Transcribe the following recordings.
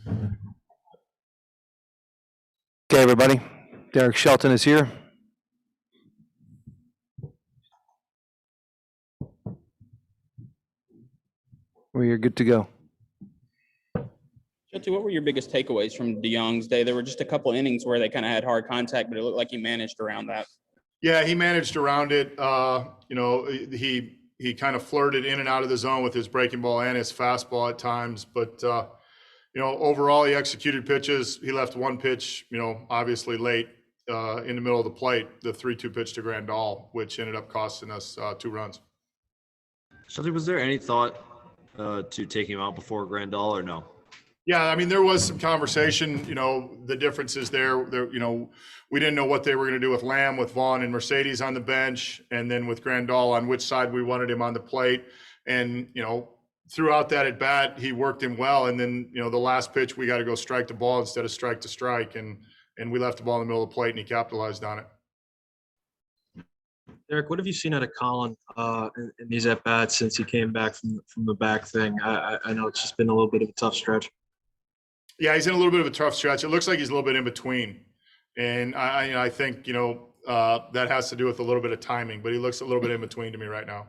Okay, everybody. Derek Shelton is here. We're good to go. Shelty, what were your biggest takeaways from DeYoung's day? There were just a couple innings where they kind of had hard contact, but it looked like he managed around that. Yeah, he managed around it. He kind of flirted in and out of the zone with his breaking ball and his fastball at times. But, overall, he executed pitches. He left one pitch, obviously late in the middle of the plate, the 3-2 pitch to Grandal, which ended up costing us 2 runs. Shelty, was there any thought to taking him out before Grandal or no? Yeah, I mean, there was some conversation, the differences there, we didn't know what they were going to do with Lamb, with Vaughn and Mercedes on the bench, and then with Grandal on which side we wanted him on the plate. And, throughout that at bat, he worked him well. And then, the last pitch, we got to go strike the ball instead of strike to strike. And we left the ball in the middle of the plate and he capitalized on it. Derek, what have you seen out of Colin in these at-bats since he came back from the back thing? I know it's just been a little bit of a tough stretch. Yeah, he's in a little bit of a tough stretch. It looks like he's a little bit in between. And I think, that has to do with a little bit of timing, but he looks a little bit in between to me right now.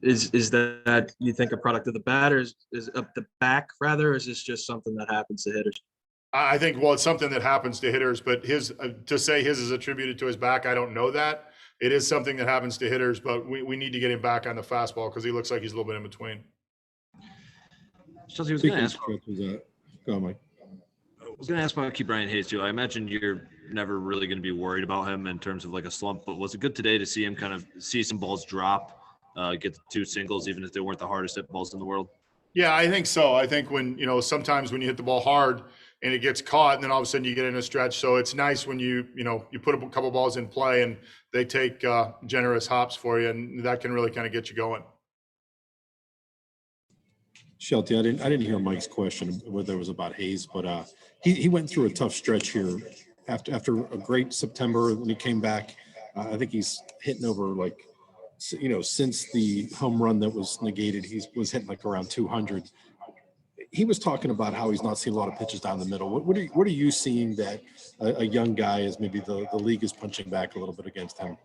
Is that you think a product of the bat, or is up the back rather, or is this just something that happens to hitters? I think, it's something that happens to hitters, but to say his is attributed to his back, I don't know that. It is something that happens to hitters, but we need to get him back on the fastball because he looks like he's a little bit in between. Shelty, was going to ask. Go on, Mike. I was going to ask about KeBryan Hayes too. I imagine you're never really going to be worried about him in terms of like a slump, but was it good today to see him kind of see some balls drop, get 2 singles, even if they weren't the hardest hit balls in the world? Yeah, I think so. I think when, sometimes when you hit the ball hard and it gets caught and then all of a sudden you get in a stretch. So it's nice when you put a couple balls in play and they take generous hops for you, and that can really kind of get you going. Shelty, I didn't hear Mike's question whether it was about Hayes, but he went through a tough stretch here after a great September when he came back. I think he's hitting over since the home run that was negated, he was hitting like around 200. He was talking about how he's not seeing a lot of pitches down the middle. What are you seeing that a young guy is maybe the league is punching back a little bit against him?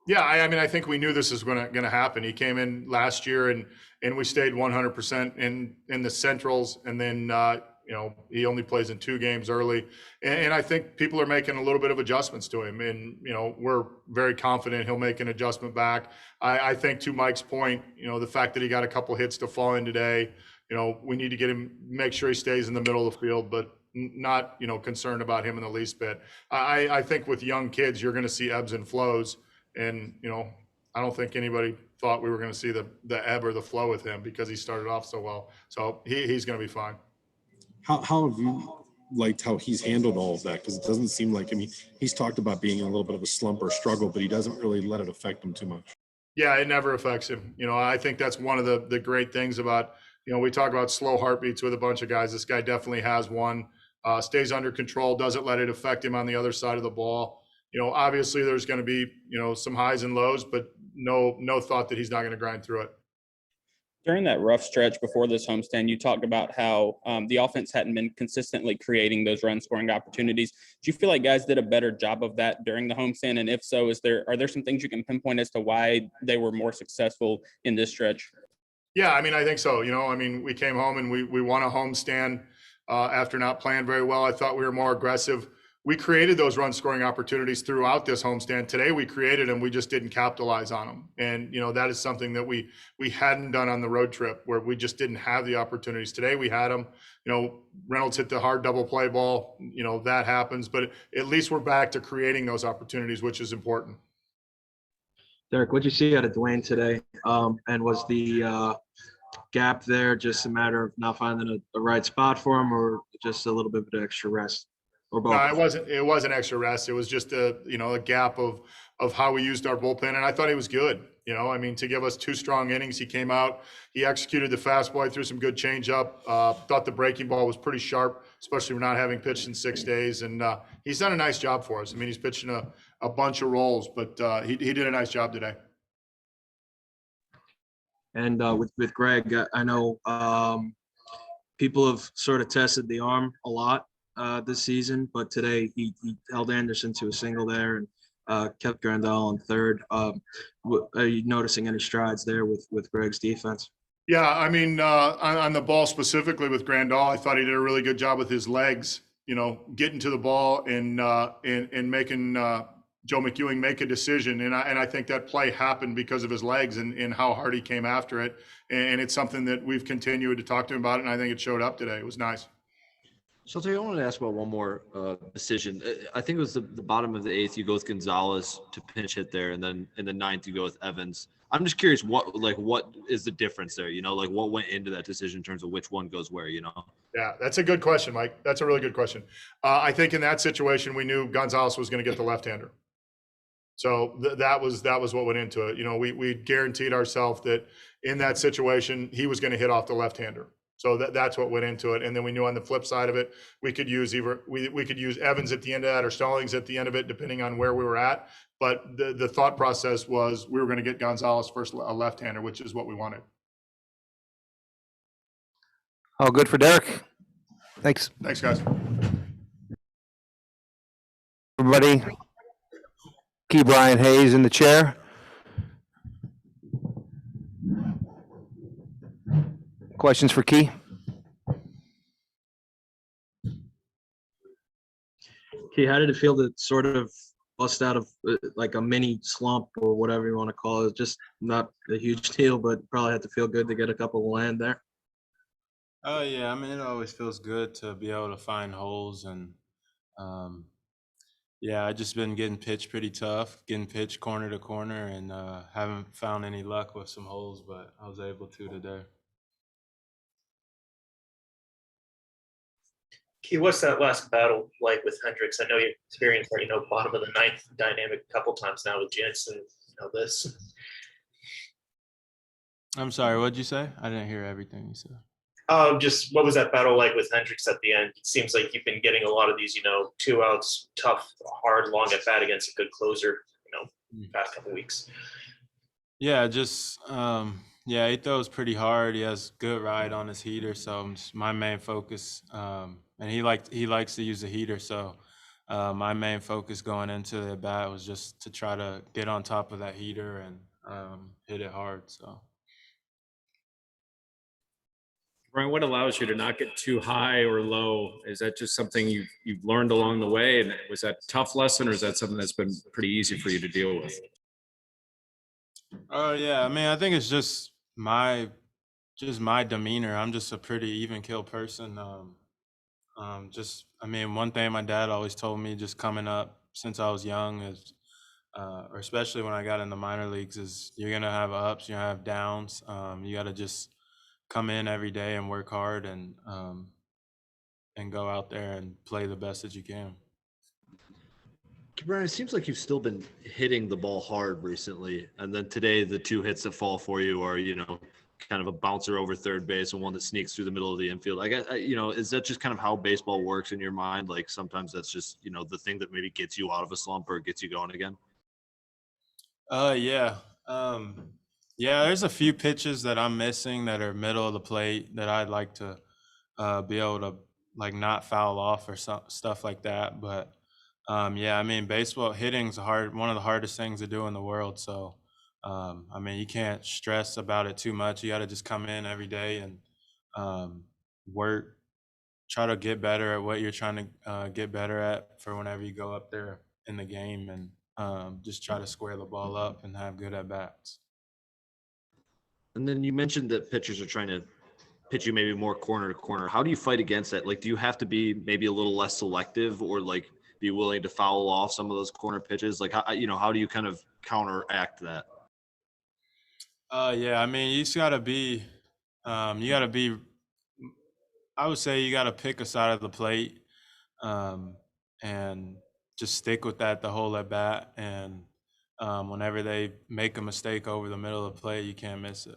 Yeah, I mean, I think we knew this was going to happen. He came in last year and we stayed 100% in the Centrals, and then he only plays in 2 games early, and I think people are making a little bit of adjustments to him, and we're very confident he'll make an adjustment back. I think to Mike's point, the fact that he got a couple hits to fall in today, we need to get him, make sure he stays in the middle of the field, but not concerned about him in the least bit. I think with young kids, you're going to see ebbs and flows. And, I don't think anybody thought we were going to see the ebb or the flow with him because he started off so well. So he's going to be fine. How have you liked how he's handled all of that? Because it doesn't seem like, he's talked about being in a little bit of a slump or struggle, but he doesn't really let it affect him too much. Yeah, it never affects him. I think that's one of the great things about, we talk about slow heartbeats with a bunch of guys. This guy definitely has one, stays under control, doesn't let it affect him on the other side of the ball. Obviously there's going to be, some highs and lows, but no thought that he's not going to grind through it. During that rough stretch before this homestand, you talked about how the offense hadn't been consistently creating those run-scoring opportunities. Do you feel like guys did a better job of that during the homestand? And if so, are there some things you can pinpoint as to why they were more successful in this stretch? Yeah, I think so. We came home and we won a homestand after not playing very well. I thought we were more aggressive. We created those run scoring opportunities throughout this homestand. Today we created them, we just didn't capitalize on them. And that is something that we hadn't done on the road trip, where we just didn't have the opportunities. Today we had them. Reynolds hit the hard double play ball. That happens, but at least we're back to creating those opportunities, which is important. Derek, what'd you see out of Dwayne today? And was the gap there just a matter of not finding the right spot for him, or just a little bit of extra rest? Or both? No, it wasn't extra rest. It was just a gap of how we used our bullpen. And I thought he was good. To give us 2 strong innings, he came out, he executed the fastball, he threw some good changeup. Thought the breaking ball was pretty sharp, especially for not having pitched in 6 days. And he's done a nice job for us. He's pitching a bunch of rolls, but he did a nice job today. And with Greg, I know people have sort of tested the arm a lot this season, but today he held Anderson to a single there and kept Grandal on third. Are you noticing any strides there with Greg's defense? Yeah, I mean, on the ball specifically with Grandal, I thought he did a really good job with his legs, getting to the ball and making Joe McEwing make a decision. And I think that play happened because of his legs and how hard he came after it. And it's something that we've continued to talk to him about, and I think it showed up today. It was nice. Shelter, I wanted to ask about one more decision. I think it was the bottom of the eighth. You go with Gonzalez to pinch hit there, and then in the ninth you go with Evans. I'm just curious, what is the difference there? What went into that decision in terms of which one goes where? Yeah, that's a good question, Mike. That's a really good question. I think in that situation we knew Gonzalez was going to get the left-hander, so that was what went into it. We guaranteed ourselves that in that situation he was going to hit off the left-hander. So that's what went into it. And then we knew on the flip side of it, we could use we could use Evans at the end of that or Stallings at the end of it, depending on where we were at. But the thought process was we were going to get Gonzalez first, a left-hander, which is what we wanted. All good for Derek. Thanks, Thanks, guys. everybody. KeBryan Hayes in the chair. Questions for Key? Key, how did it feel to sort of bust out of like a mini slump or whatever you want to call it? Just not a huge deal, but probably had to feel good to get a couple of land there. Oh yeah, I mean it always feels good to be able to find holes and yeah, I just been getting pitched pretty tough, getting pitched corner to corner and haven't found any luck with some holes, but I was able to today. Key, what's that last battle like with Hendricks? I know you experienced that, bottom of the ninth dynamic a couple times now with Jensen, this. I'm sorry, what'd you say? I didn't hear everything you said. Just what was that battle like with Hendricks at the end? It seems like you've been getting a lot of these, 2 outs, tough, hard, long at bat against a good closer, past couple weeks. Yeah, just he throws pretty hard. He has good ride on his heater, so my main focus. And he likes to use the heater, so my main focus going into the bat was just to try to get on top of that heater and hit it hard. So. Brian, what allows you to not get too high or low? Is that just something you've learned along the way? And was that a tough lesson, or is that something that's been pretty easy for you to deal with? Oh yeah, I mean, I think it's just my demeanor. I'm just a pretty even keel person. One thing my dad always told me just coming up since I was young is, or especially when I got in the minor leagues, is you're gonna have ups, you're gonna have downs. You got to just come in every day and work hard and go out there and play the best that you can. Brian, it seems like you've still been hitting the ball hard recently, and then today the 2 hits that fall for you are, kind of a bouncer over third base and one that sneaks through the middle of the infield. Is that just kind of how baseball works in your mind? Like sometimes that's just, the thing that maybe gets you out of a slump or gets you going again? Yeah. There's a few pitches that I'm missing that are middle of the plate that I'd like to be able to not foul off or stuff like that. But baseball hitting's one of the hardest things to do in the world. So, you can't stress about it too much. You got to just come in every day and work, try to get better at what you're trying to get better at for whenever you go up there in the game, and just try to square the ball up and have good at bats. And then you mentioned that pitchers are trying to pitch you maybe more corner to corner. How do you fight against that? Do you have to be maybe a little less selective or be willing to foul off some of those corner pitches? How do you kind of counteract that? You just gotta be, I would say you gotta pick a side of the plate, and just stick with that the whole at bat. And whenever they make a mistake over the middle of the plate, you can't miss it.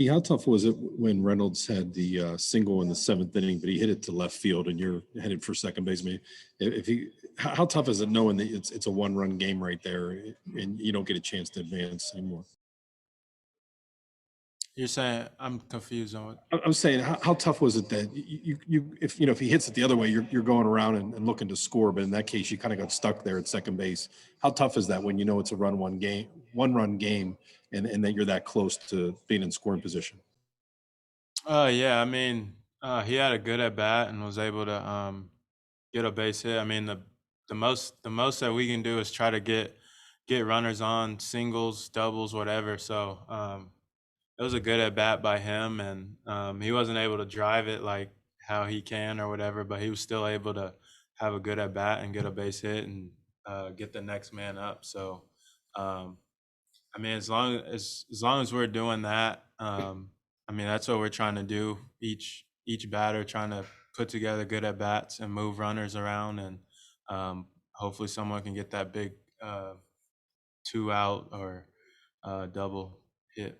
How tough was it when Reynolds had the single in the 7th inning, but he hit it to left field and you're headed for second base? How tough is it knowing that it's a 1-run game right there and you don't get a chance to advance anymore? You're saying I'm confused on what. I'm saying, how tough was it that if he hits it the other way, you're going around and looking to score, but in that case, you kind of got stuck there at second base. How tough is that when you know it's a one run game, and that you're that close to being in scoring position? Yeah, I mean, he had a good at bat and was able to get a base hit. I mean, the most that we can do is try to get runners on singles, doubles, whatever. So it was a good at bat by him, and he wasn't able to drive it like how he can or whatever, but he was still able to have a good at bat and get a base hit and get the next man up. So I mean, as long as we're doing that, I mean, that's what we're trying to do. Each batter trying to put together good at bats and move runners around, and hopefully someone can get that big 2 out or double hit.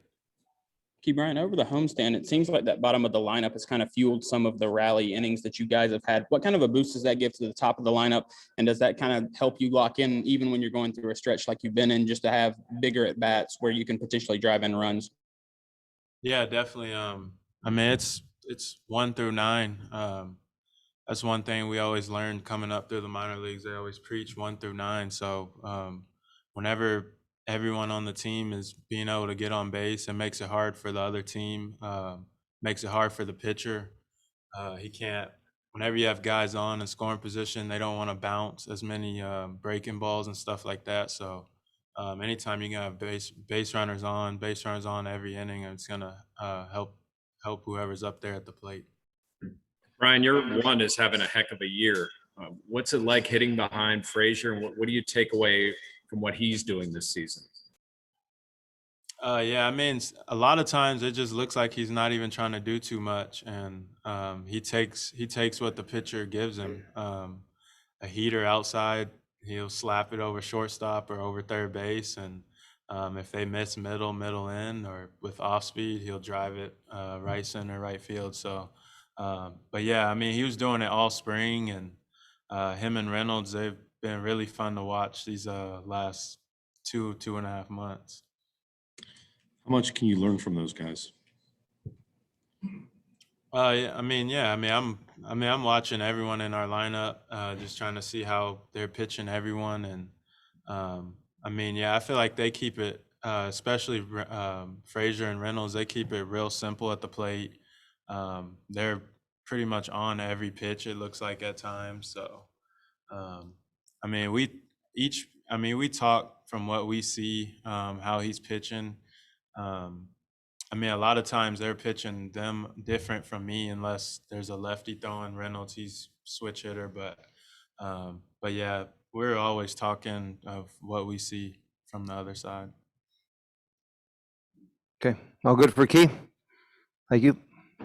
KeBryan, over the homestand, it seems like that bottom of the lineup has kind of fueled some of the rally innings that you guys have had. What kind of a boost does that give to the top of the lineup? And does that kind of help you lock in even when you're going through a stretch like you've been in, just to have bigger at bats where you can potentially drive in runs? Yeah, definitely. I mean, it's 1 through 9. That's one thing we always learned coming up through the minor leagues. They always preach 1 through 9. So whenever everyone on the team is being able to get on base, it makes it hard for the other team, makes it hard for the pitcher. He can't, whenever you have guys on in scoring position, they don't want to bounce as many breaking balls and stuff like that. So anytime you can have base runners on every inning, it's going to help whoever's up there at the plate. Brian, your one is having a heck of a year. What's it like hitting behind Frazier, and what do you take away from what he's doing this season? Yeah, I mean, a lot of times it just looks like he's not even trying to do too much, and he takes what the pitcher gives him. A heater outside, he'll slap it over shortstop or over third base, and if they miss middle in, or with off speed, he'll drive it right center, right field. So, but yeah, I mean, he was doing it all spring, and him and Reynolds, they've been really fun to watch these last 2.5 months. How much can you learn from those guys? Yeah, I mean, I'm watching everyone in our lineup, just trying to see how they're pitching everyone, and I mean, yeah, I feel like they keep it, especially Frazier and Reynolds. They keep it real simple at the plate. They're pretty much on every pitch, it looks like at times. So, I mean, we talk from what we see, how he's pitching. I mean, a lot of times they're pitching them different from me, unless there's a lefty throwing Reynolds, he's switch hitter. But yeah, we're always talking of what we see from the other side. Okay, all good for Key. Thank you.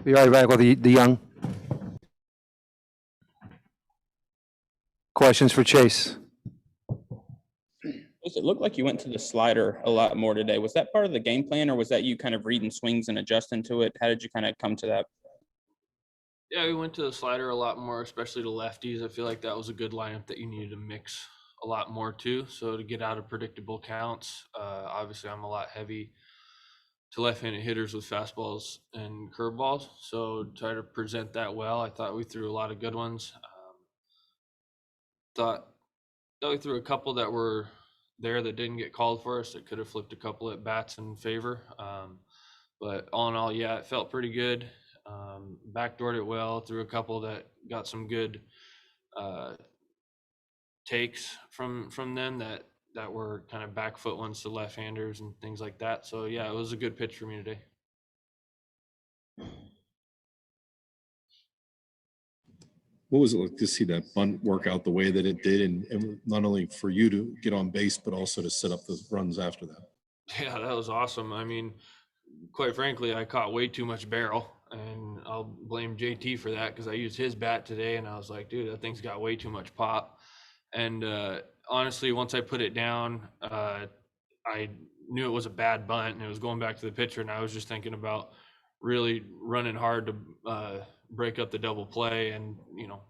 Be right back with the young. Questions for Chase? Does it look like you went to the slider a lot more today? Was that part of the game plan, or was that you kind of reading swings and adjusting to it? How did you kind of come to that? Yeah, we went to the slider a lot more, especially to lefties. I feel like that was a good lineup that you needed to mix a lot more too. So to get out of predictable counts, obviously I'm a lot heavy to left-handed hitters with fastballs and curveballs. So try to present that well. I thought we threw a lot of good ones. Thought we threw a couple that were there that didn't get called for us, that could have flipped a couple at bats in favor. But all in all, yeah, it felt pretty good. Backdoored it well, threw a couple that got some good takes from them that were kind of back foot ones to left-handers and things like that. So yeah, it was a good pitch for me today. What was it like to see that bunt work out the way that it did, and not only for you to get on base, but also to set up the runs after that? Yeah, that was awesome. I mean, quite frankly, I caught way too much barrel, and I'll blame JT for that because I used his bat today, and I was like, dude, that thing's got way too much pop. And honestly, once I put it down, I knew it was a bad bunt, and it was going back to the pitcher, and I was just thinking about really running hard to break up the double play. And, you know,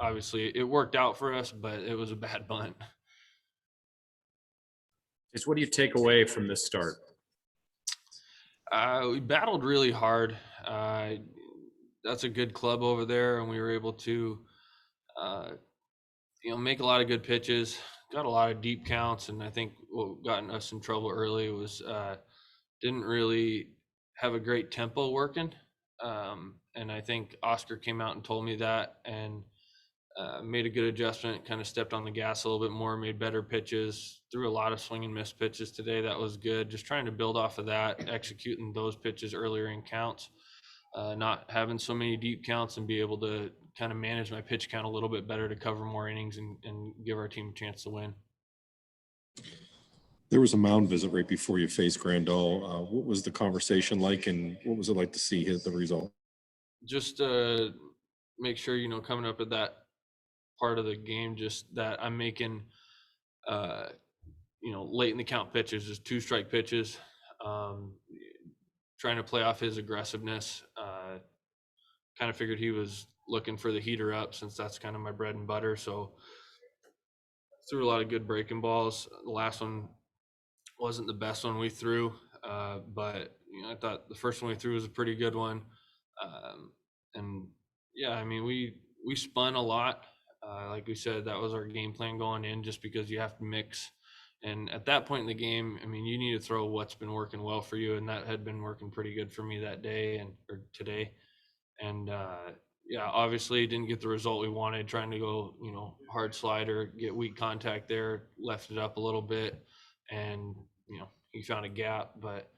obviously it worked out for us, but it was a bad bunt. Just what do you take away from this start? We battled really hard. That's a good club over there, and we were able to, uh, make a lot of good pitches. Got a lot of deep counts, and I think what got us in trouble early was didn't really have a great tempo working. And I think Oscar came out and told me that, and made a good adjustment, kind of stepped on the gas a little bit more, made better pitches, threw a lot of swing and miss pitches today. That was good. Just trying to build off of that, executing those pitches earlier in counts, not having so many deep counts, and be able to kind of manage my pitch count a little bit better to cover more innings and give our team a chance to win. There was a mound visit right before you faced Grandal. What was the conversation like, and what was it like to see the result? Just make sure, coming up at that part of the game, just that I'm making, late in the count pitches, just 2-strike pitches, trying to play off his aggressiveness. Kind of figured he was looking for the heater up, since that's kind of my bread and butter. So threw a lot of good breaking balls. The last one wasn't the best one we threw, but I thought the first one we threw was a pretty good one. And yeah, I mean, we spun a lot. Like we said, that was our game plan going in, just because you have to mix. And at that point in the game, I mean, you need to throw what's been working well for you, and that had been working pretty good for me that day or today. And yeah, obviously didn't get the result we wanted. Trying to go, hard slider, get weak contact there, left it up a little bit, and he found a gap. But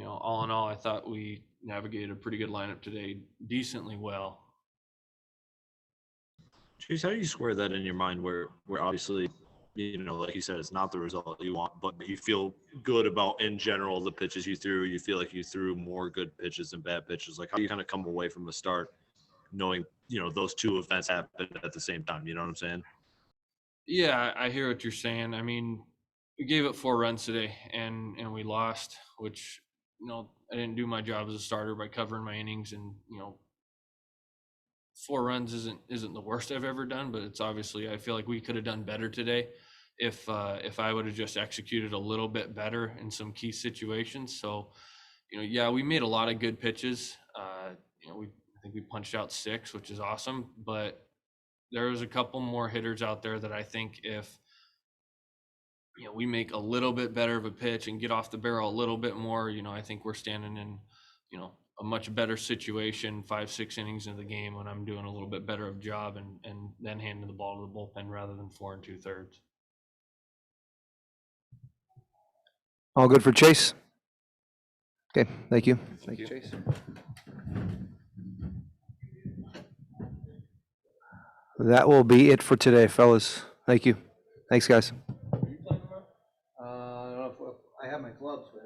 all in all, I thought we navigated a pretty good lineup today, decently well. Chase, how do you square that in your mind where obviously, like you said, it's not the result you want, but you feel good about, in general, the pitches you threw? You feel like you threw more good pitches than bad pitches. Like, how do you kind of come away from the start knowing, those two events happened at the same time? You know what I'm saying? Yeah, I hear what you're saying. I mean, we gave up 4 runs today, and we lost, which, I didn't do my job as a starter by covering my innings. And 4 runs isn't the worst I've ever done, but it's obviously, I feel like we could have done better today if I would have just executed a little bit better in some key situations. So, yeah, we made a lot of good pitches. I think we punched out 6, which is awesome, but there was a couple more hitters out there that I think if we make a little bit better of a pitch and get off the barrel a little bit more, I think we're standing in a much better situation 5-6 innings into the game, when I'm doing a little bit better of job and then handing the ball to the bullpen rather than 4 2/3. All good for Chase? Okay, thank you. Thank you, Chase. That will be it for today, fellas. Thank you. Thanks, guys. I don't know if I have my gloves.